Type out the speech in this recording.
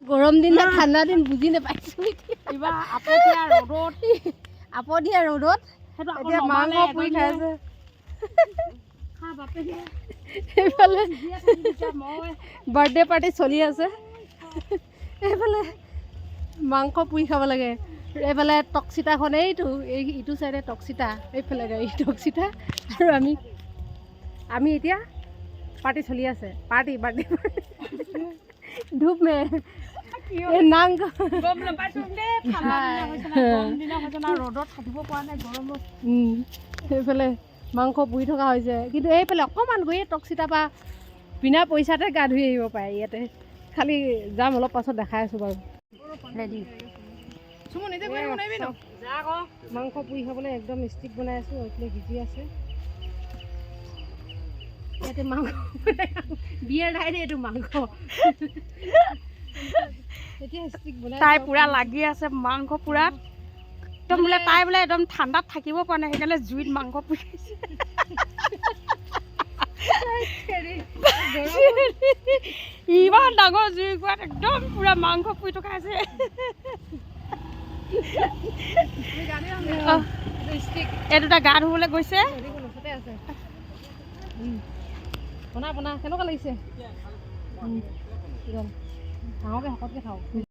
গৰম দিন না ঠাণ্ডা দিন বুজি নাপাইছোঁ কিবা আপতীয়া ৰ'দত আপতীয়া ৰ'দত এতিয়া মাংস পুৰি খাইছে এইফালে বাৰ্থডে পাৰ্টি চলি আছে এইফালে মাংস পুৰি খাব লাগে এইফালে টকচিতাখন এইটো ইটো চাইডে টকচিতা এইফালে গাড়ী টকচিতা আৰু আমি এতিয়া পাৰ্টি চলি আছে পাৰ্টি বাৰ্থডে ধূপ মে নাংগ গম নাপাইছোঁ দেই ঠাণ্ডা গৰম দিনা হৈছে না ৰ'দত থাকিব পৰা নাই গৰমত সেইফালে মাংস পুৰি থকা হৈছে কিন্তু এইফালে অকণমান গৈ টকচিতা পৰা বিনা পইচাতে গা ধুই আহিব পাৰে ইয়াতে খালি যাম অলপ পাছত দেখাই আছোঁ বাৰু ৰেডি মাংস পুৰি খাবলৈ একদম ষ্টিক বনাই আছোঁ এইফালে ভিজি আছে ইয়াতে মাংস বিয়াৰ ঠাইতে এইটো মাংস এতিয়া ষ্টিক বনাই তাই পুৰা লাগি আছে মাংস পুৰা একদম বোলে তাই বোলে একদম ঠাণ্ডাত থাকিব পৰা নাই সেইকাৰণে জুইত মাংস পুৰিছে ইমান ডাঙৰ জুই কোৱাত একদম পুৰা মাংস পুৰি থকা আছে এই দুটা গা ধুবলৈ গৈছে বনা কেনেকুৱা লাগিছে ডাঙৰকৈ শকতকৈ খাওঁ